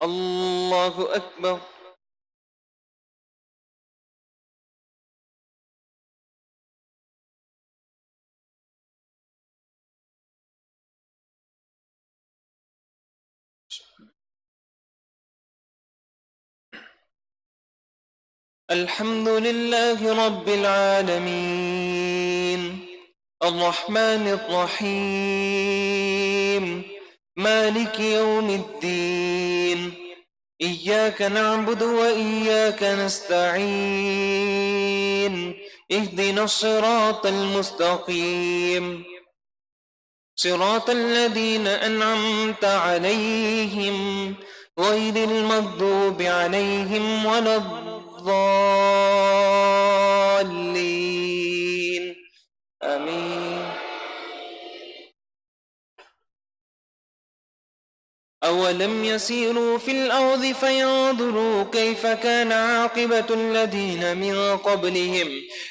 الله أكبر. الحمد لله رب العالمين، الرحمن الرحيم، مالك يوم الدين. إياك نعبد وإياك نستعين. اهدنا الصراط المستقيم، صراط الذين أنعمت عليهم غير المغضوب عليهم ولا الضالين. آمين. أولم يسيروا في الأرض فينظروا كيف كان عاقبة الذين من قبلهم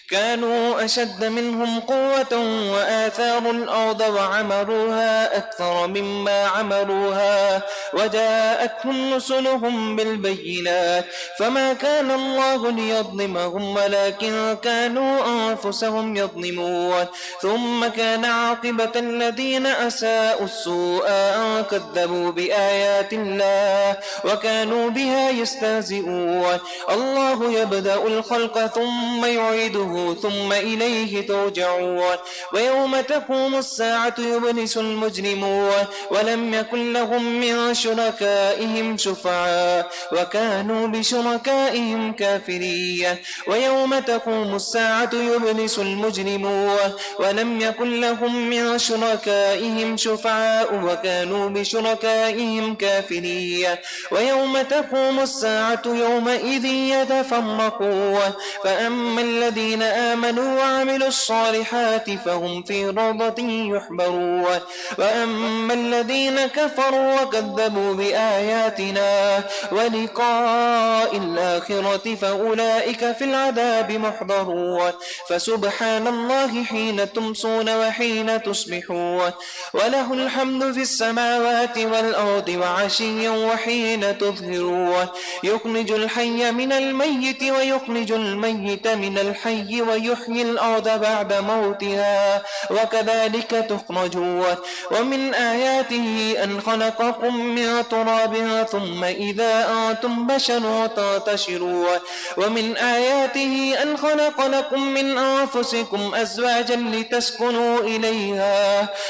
كانوا أشد منهم قوة وآثاروا الأرض وعمروها أكثر مما عمروها وجاءتهم رسلهم بالبينات فما كان الله ليظلمهم ولكن كانوا أنفسهم يظلمون. ثم كان عاقبة الذين أساءوا السوء أن كذبوا بآيات الله وكانوا بها يستهزئون. الله يبدأ الخلق ثم يعيده ثم إليه ترجعون. ويوم تقوم الساعة يبلس المجرمون ولم يكن لهم من شركائهم شفعاء وكانوا بشركائهم كافرين. ويوم تقوم الساعة يبلس المجرمون ولم يكن لهم من شركائهم شفعاء وكانوا بشركائهم كافرين. ويوم تقوم الساعة يومئذ يتفرقون فأما الذين آمنوا وعملوا الصالحات فهم في روضة يحبرون وأما الذين كفروا وكذبوا بآياتنا ولقاء الآخرة فأولئك في العذاب محضرون. فسبحان الله حين تمسون وحين تصبحون وله الحمد في السماوات والأرض وعشيا وحين تظهرون. يخرج الحي من الميت ويخرج الميت من الحي ويحيي الأرض بعد موتها وكذلك تخرجون. ومن آياته أن خلقكم من تراب ثم إذا أنتم بشر تنتشرون. ومن آياته أن خلق لكم من أنفسكم أزواجا لتسكنوا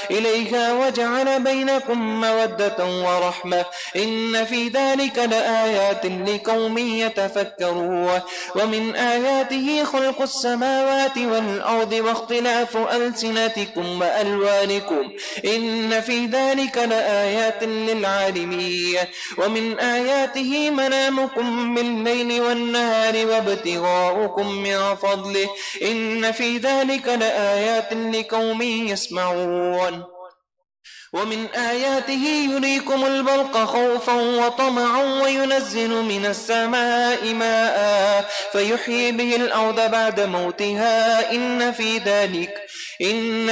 إليها وجعل بينكم مودة ورحمة إن في ذلك لآيات لقوم يتفكرون. ومن آياته خلق السماوات والأرض واختلاف ألسنتكم وألوانكم إن في ذلك لآيات للعالمين. ومن آياته منامكم بالليل والنهار وابتغاؤكم من فضله إن في ذلك لآيات لقوم يسمعون. ومن آياته يريكم البرق خوفا وطمعا وينزل من السماء ماء فيحيي به الأرض بعد موتها إن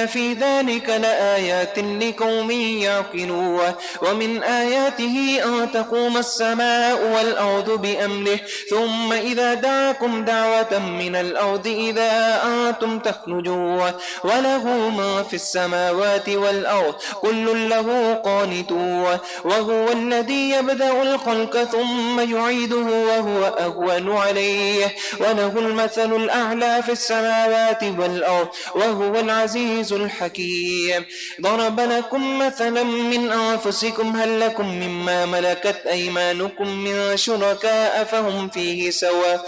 في ذلك لآيات لقوم يعقلون. ومن آياته أن تقوم السماء والأرض بأمره ثم إذا دعاكم دعوة من الأرض إذا أنتم تخرجون وله ما في السماوات والأرض كل له قانتون. وهو الذي يبدأ الخلق ثم يعيده وهو أهون عليه وله المثل الأعلى في السماوات والأرض وهو العزيز الحكيم. ضرب لكم مثلا من أنفسكم هل لكم مما ملكت أيمانكم من شركاء فهم فيه سواء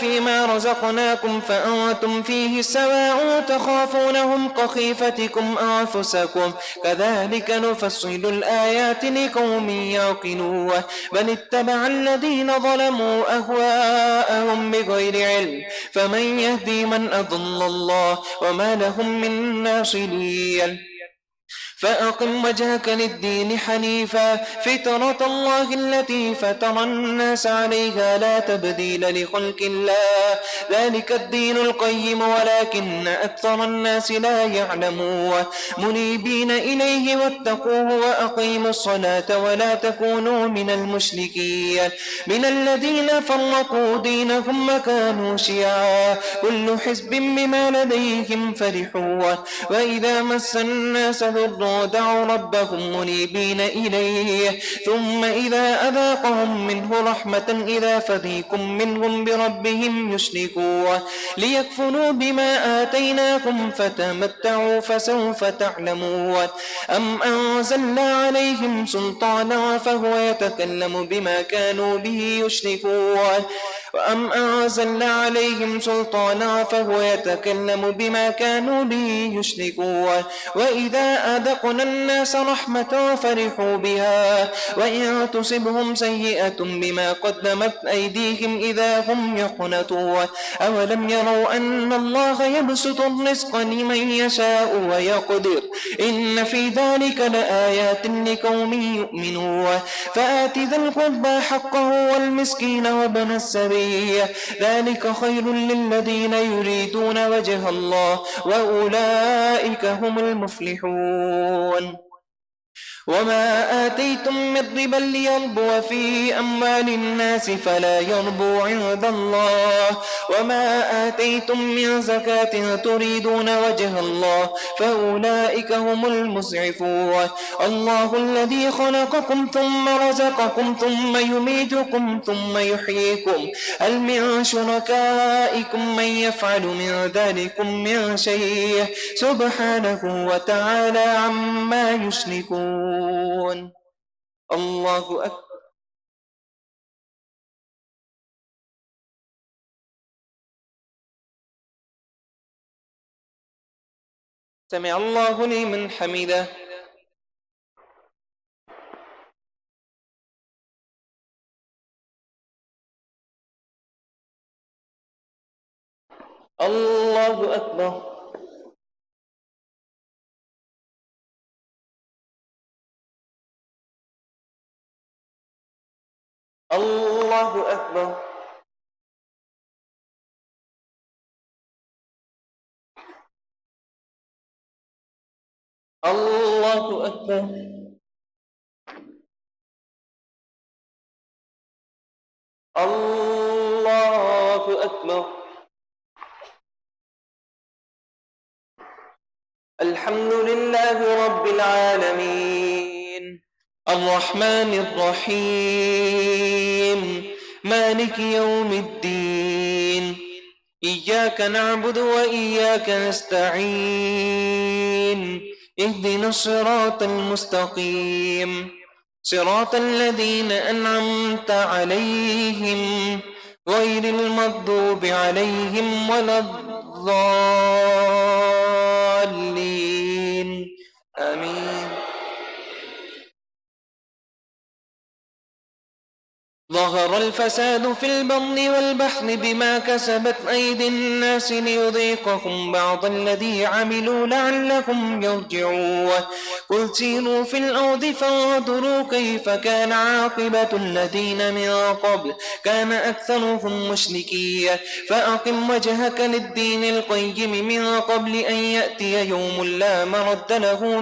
فيما رزقناكم فأنتم فيه سواء تخافونهم كخيفتكم أنفسكم كذلك نفصل الآيات لقوم يعقلون. بل اتبع الذين ظلموا أهواءهم بغير علم فمن يهدي من أضل الله وما لهم من ناصرين. فأقم وجهك للدين حنيفا فطرة الله التي فطر الناس عليها لا تبديل لخلق الله ذلك الدين القيم ولكن أكثر الناس لا يعلمون منيبين إليه واتقوه وأقيموا الصلاة ولا تكونوا من المشركين من الذين فرقوا دينهم وكانوا شيعا كل حزب بما لديهم فرحون وإذا مس الناس ضر دعوا ربهم منيبين إليه ثم إذا أذاقهم منه رحمة إذا فريق منهم بربهم يشركون ليكفروا بما آتيناكم فتمتعوا فسوف تعلمون أم أنزلنا عليهم سلطانا فهو يتكلم بما كانوا به يشركون وأم أنزلنا عليهم سلطانا فهو يتكلم بما كانوا به يشركون وإذا أذقنا الناس رحمة فرحوا بها وإن تصبهم سيئة بما قدمت أيديهم إذا هم يقنطون أولم يروا أن الله يبسط الرزق لمن يشاء ويقدر إن في ذلك لآيات لقوم يؤمنون فآت ذا القربى حقه والمسكين وابن السبيل ذلك خير للذين يريدون وجه الله وأولئك هم المفلحون وما آتيتم من ربا ليربو في أموال الناس فلا يربو عند الله وما آتيتم من زكاة تريدون وجه الله فأولئك هم المسعفون الله الذي خلقكم ثم رزقكم ثم يميتكم ثم يحييكم هل من شركائكم من يفعل من ذلكم من شيء سبحانه وتعالى عما يشركون الله أكبر سمع الله لمن حمده الله أكبر الله أكبر الله أكبر الله أكبر الحمد لله رب العالمين الرحمن الرحيم مالك يوم الدين إياك نعبد وإياك نستعين اهدنا الصراط المستقيم صراط الذين أنعمت عليهم غير المغضوب عليهم ولا الضالين آمين ظهر الفساد في البر والبحر بما كسبت أيدي الناس ليذيقهم بعض الذي عملوا لعلهم يرجعون قل سيروا في الأرض فانظروا كيف كان عاقبة الذين من قبل كان أكثرهم مشركين فأقم وجهك للدين القيم من قبل أن يأتي يوم لا مرد له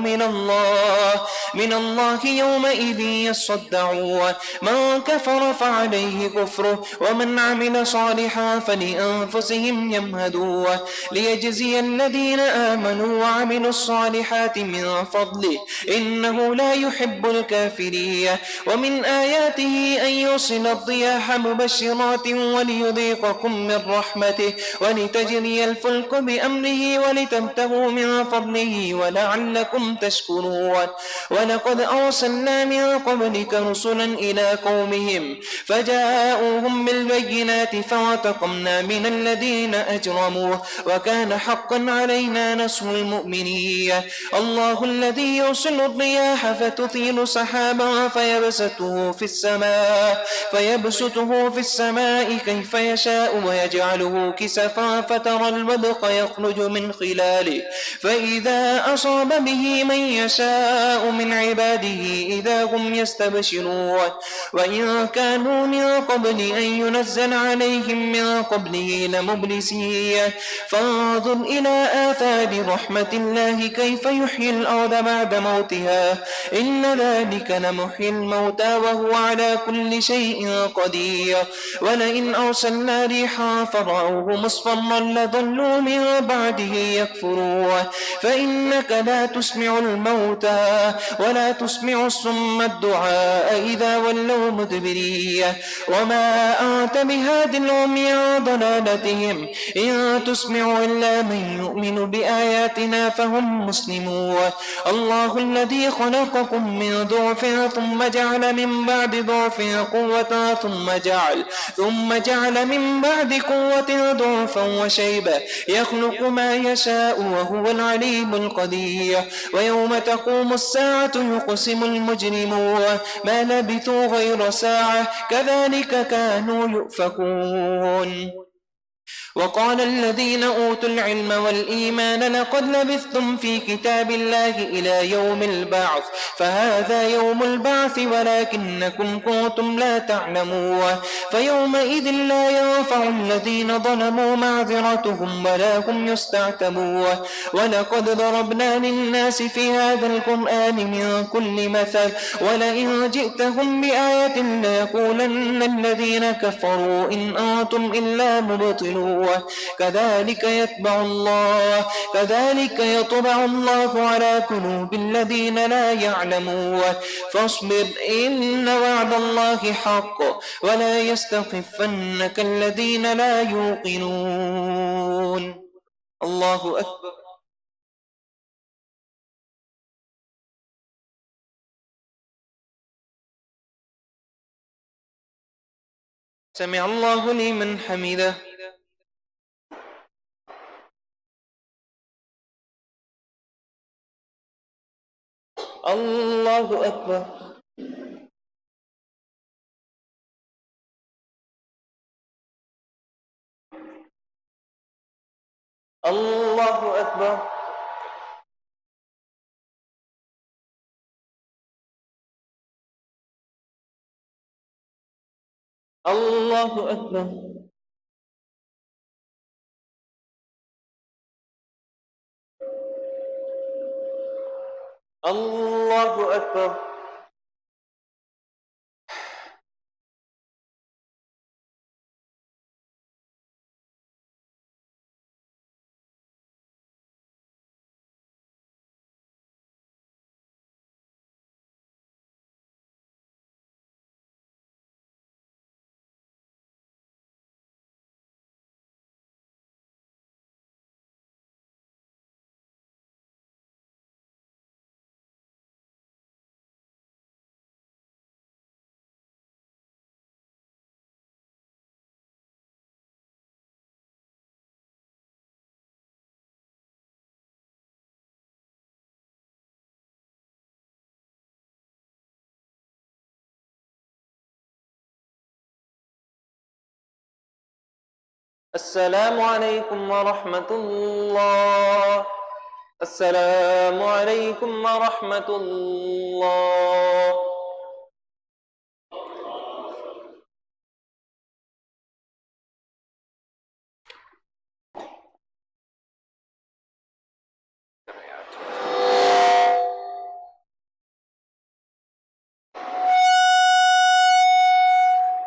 من الله يومئذ يصدعون من كفر فعليه كفره ومن عمل صالحا فلأنفسهم يمهدون ليجزي الذين آمنوا وعملوا الصالحات من فضله إنه لا يحب الكافرين ومن آياته أن يرسل الرياح مبشرات وليذيقكم من رحمته ولتجري الفلك بأمره ولتبتغوا من فضله ولعلكم تشكرون ولقد أرسلنا من قبلك رسلا إلى قومهم فجاءوهم بالبينات فانتقمنا من الذين أجرموا وكان حقا علينا نصر المؤمنين. الله الذي يرسل الرياح فتثير سحابا فيبسطه في السماء كيف يشاء ويجعله كسفا فترى الودق يخرج من خلاله فإذا أصاب به من يشاء من عباده إذا هم يستبشرون. وإن كانوا من قبل أن ينزل عليهم من قبله لمبلسين. فانظر إلى آثار رحمة الله كيف يحيي الأرض بعد موتها إن ذلك لمحيي الموتى وهو على كل شيء قدير. ولئن أرسلنا ريحا فرأوه مصفرا لظلوا من بعده يكفرون. فإنك لا تسمع الموتى ولا تسمع الصم الدعاء إذا ولوا مدبرين. وما أنت بهاد العمي عن ضلالتهم إن تسمع إلا من يؤمن بآياتنا فهم مسلمون. الله الذي خلقكم من ضعف ثم جعل من بعد ضعف قوة ثم جعل من بعد قوة ضعفا وشيبا يخلق ما يشاء وهو العليم القدير. ويوم تقوم الساعة يقسم المجرمون ما لبثوا غير ساعة كذلك كانوا يؤفكون. وقال الذين أوتوا العلم والإيمان لقد لبثتم في كتاب الله إلى يوم البعث فهذا يوم البعث ولكنكم كنتم لا تعلمون. فيومئذ لا ينفع الذين ظلموا معذرتهم ولا هم يستعتبون. ولقد ضربنا للناس في هذا القرآن من كل مثل ولئن جئتهم بآية ليقولن الذين كفروا إن أنتم إلا مبطلون. كذلك يطبع الله على قلوب الذين لا يعلمون. فاصبر إن وعد الله حق ولا يستخفنك الذين لا يوقنون. الله أكبر. سمع الله لمن حمده. الله أكبر. الله أكبر. الله أكبر. الله أكبر. السلام عليكم ورحمة الله. السلام عليكم ورحمة الله.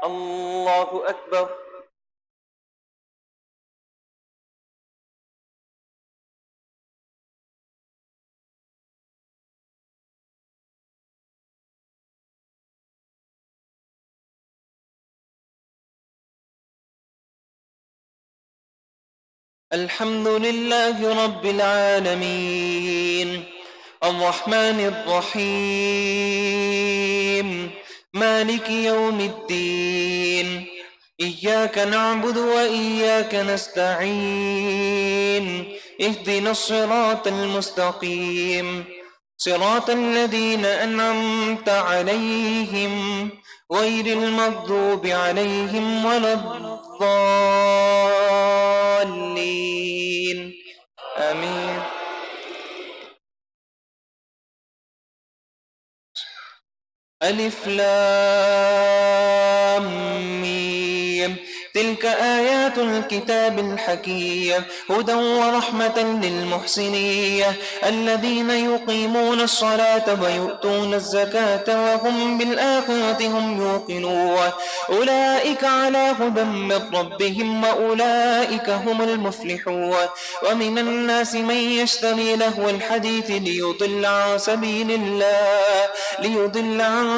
الله أكبر. الحمد لله رب العالمين الرحمن الرحيم مالك يوم الدين إياك نعبد وإياك نستعين اهدنا الصراط المستقيم صراط الذين أنعمت عليهم غير المغضوب عليهم ولا الضالين آمين. ألف لام ميم تلك آيات الكتاب الحكيم هدى ورحمة للمحسنين الذين يقيمون الصلاة ويؤتون الزكاة وهم بالآخرة هم يوقنون أولئك على هدى من ربهم وأولئك هم المفلحون. ومن الناس من يشتري لهو الحديث ليضل عن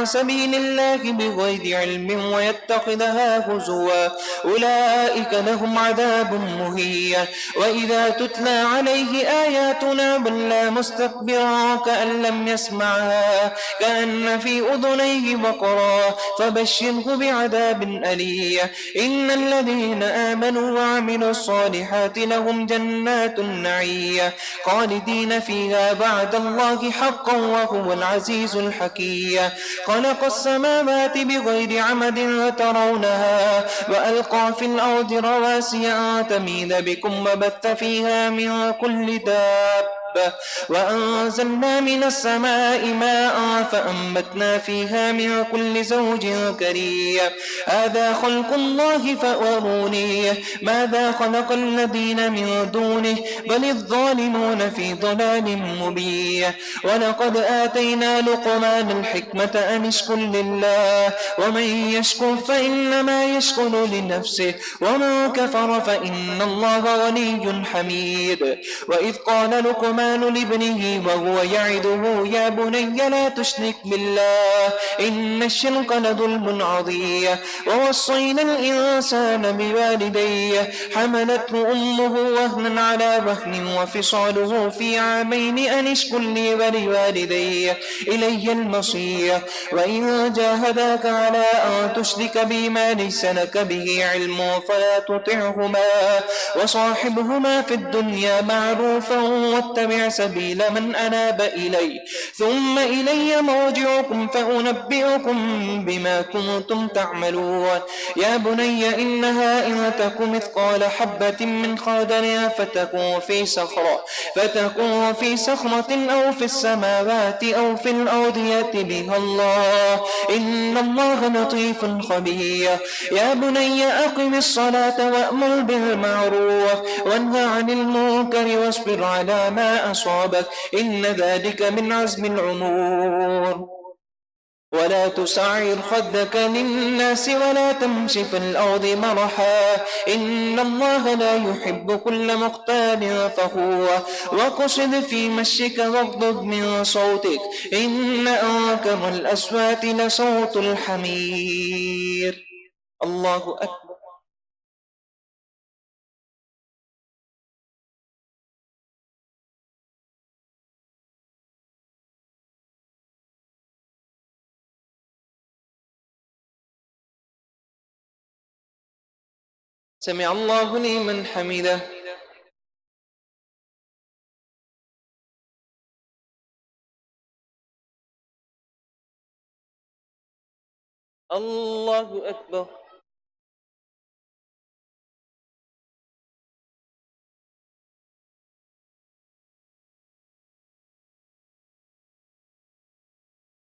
سبيل الله بغير علم ويتخذها هزوا أولئك لهم عذاب مهين. وإذا تتلى عليه آياتنا ولى مستكبرا كأن لم يسمعها كأن في أذنيه وقرا فبشره بعذاب أليم. إن الذين آمنوا وعملوا الصالحات لهم جنات النعيم خالدين فيها بعد الله حقا وهو العزيز الحكيم. خلق السماوات بغير عمد ترونها وألقى في الأرض رواسي أن تميد بكم وبث فيها من كل دابة وأنزلنا من السماء ماء فأنبتنا فيها من كل زوج كريم. هذا خلق الله فأروني ماذا خلق الذين من دونه بل الظالمون في ضلال مبين. ولقد آتينا لقمان الحكمة أن اشكر لله ومن يشكر فإنما يشكر لنفسه ومن كفر فإن الله غني حميد. وإذ قال لقمان لابنه وهو يعده يا بني لا تشرك بالله إن الشرك لظلم عظيم. ووصينا الإنسان بوالديه حملته أمه وهنا على وهن وفصاله في عامين أن اشكر لي ولوالدي إلي المصير. وإن جاهداك على أن تشرك بي ما ليس لك به علم فلا تطعهما وصاحبهما في الدنيا معروفا واتبع سبيل من أناب إلي ثم إلي مرجعكم فأنبئكم بما كنتم تعملون. يا بني إنها إن تك مثقال حبة من خردل فتكون في صخرة أو في السماوات أو في الأرض يأت بها الله إن الله لطيف خبير. يا بني أقم الصلاة وأمر بالمعروف وانهى عن المنكر واصبر على ما أصابك إن ذلك من عزم الأمور. ولا تسعر خدك للناس ولا تمش في الأرض مرحا إن الله لا يحب كل مختال فخور. وقصد في مشيك واغضض من صوتك إن أنكر الأصوات لصوت الحمير. الله أكبر. سمع الله لمن حمده. الله أكبر.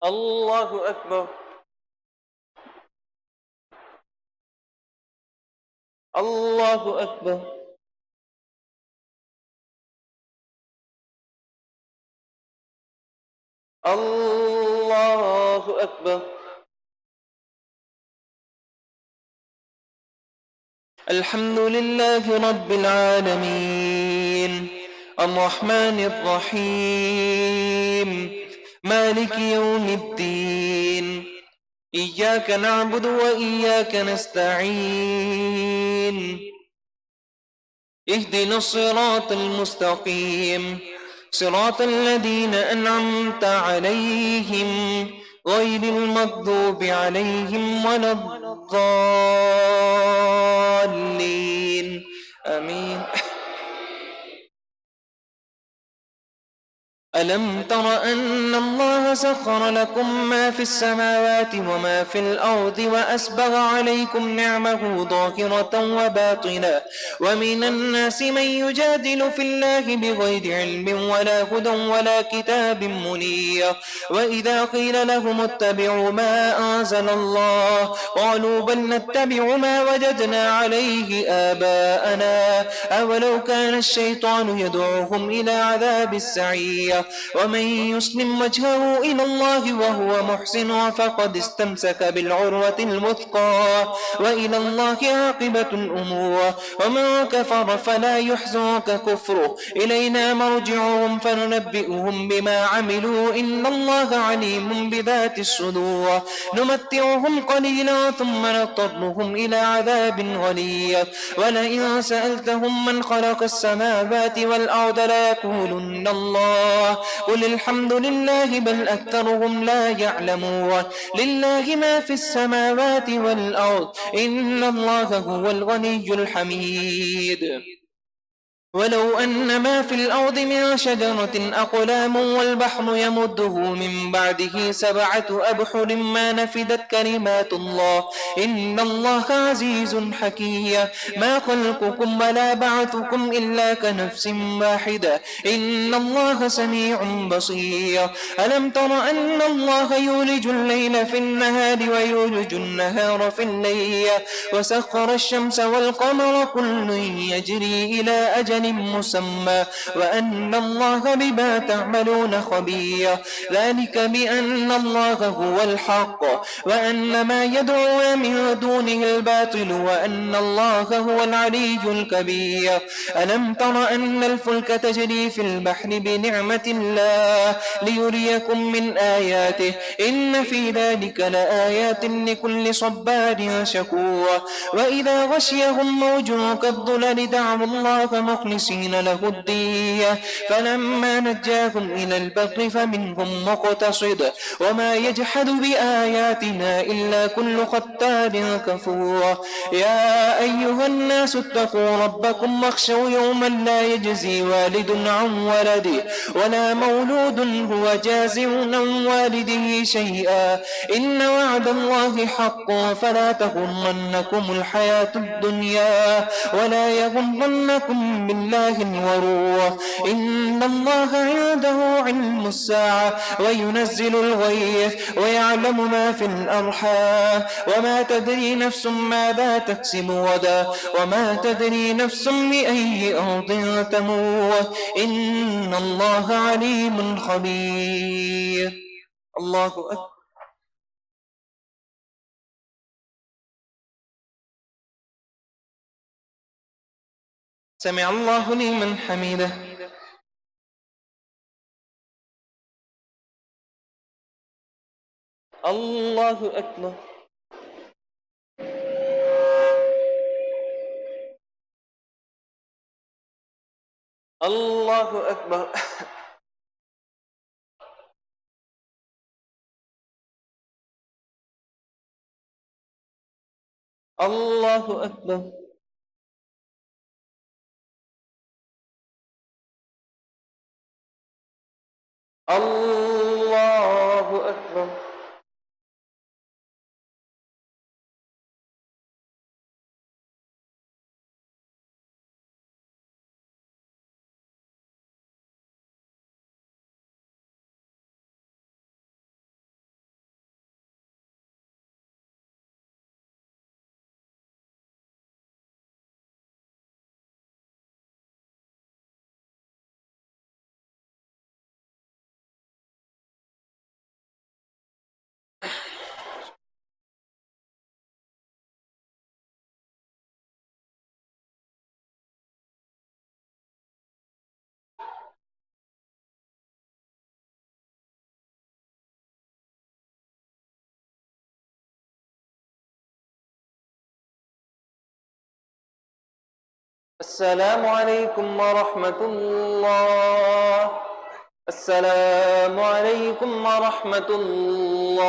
الله أكبر. الله أكبر. الله أكبر. الحمد لله رب العالمين الرحمن الرحيم مالك يوم الدين إياك نعبد وإياك نستعين اهدنا الصراط المستقيم صراط الذين أنعمت عليهم غير المغضوب عليهم ولا الضالين آمين. ألم تر أن الله سخر لكم ما في السماوات وما في الأرض وأسبغ عليكم نعمه ظاهرة وباطنة ومن الناس من يجادل في الله بغير علم ولا هدى ولا كتاب منير وإذا قيل لهم اتبعوا ما أنزل الله قالوا بل نتبع ما وجدنا عليه آباءنا أولو كان الشيطان يدعوهم إلى عذاب السعير ومن يسلم وجهه إلى الله وهو محسن فقد استمسك بالعروة الوثقى وإلى الله عاقبة الأمور ومن كفر فلا يحزنك كفره إلينا مرجعهم فننبئهم بما عملوا إن الله عليم بذات الصدور نمتعهم قليلا ثم نضطرهم إلى عذاب غليظ ولئن سألتهم من خلق السماوات والأرض ليقولن الله قل الحمد لله بل أكثرهم لا يعلمون لله ما في السماوات والأرض إن الله هو الغني الحميد ولو أن ما في الأرض من شجرة أقلام والبحر يمده من بعده 7 أبحر ما نفدت كلمات الله إن الله عزيز حكيم ما خلقكم ولا بعثكم إلا كنفس واحدة إن الله سميع بصير ألم تر أن الله يولج الليل في النهار ويولج النهار في الليل وسخر الشمس والقمر كل يجري إلى أجل مسمى وأن الله بما تعملون خبير ذلك بأن الله هو الحق وأن ما يدعون من دونه الباطل وأن الله هو العلي الكبير ألم تر أن الفلك تجري في البحر بنعمة الله ليريكم من آياته إن في ذلك لآيات لكل صبار شكور وإذا غشيهم موج كالظلل دعوا الله مخلصين له الدين فلما نجاهم إلى البر فمنهم مقتصد وما يجحد بآياتنا إلا كل ختار كفور يا أيها الناس اتقوا ربكم واخشوا يوما لا يجزي والد عن ولده ولا مولود هو جاز عن والده شيئا إن وعد الله حق فلا تغرنكم الحياة الدنيا ولا يغرنكم بالله الغرور إن الله عنده علم الساعة وينزل الغيث ويعلم ما في الأرحام وما تدري نفس ماذا تكسب غدا وما تدري نفس بأي أرض تموت إن الله عليم خبير الله أكبر سمع الله لمن حمده الله أكبر الله أكبر الله أكبر الله أكبر السلام عليكم ورحمة الله अस्सलामु अलैकुम व रहमतुल्लाह।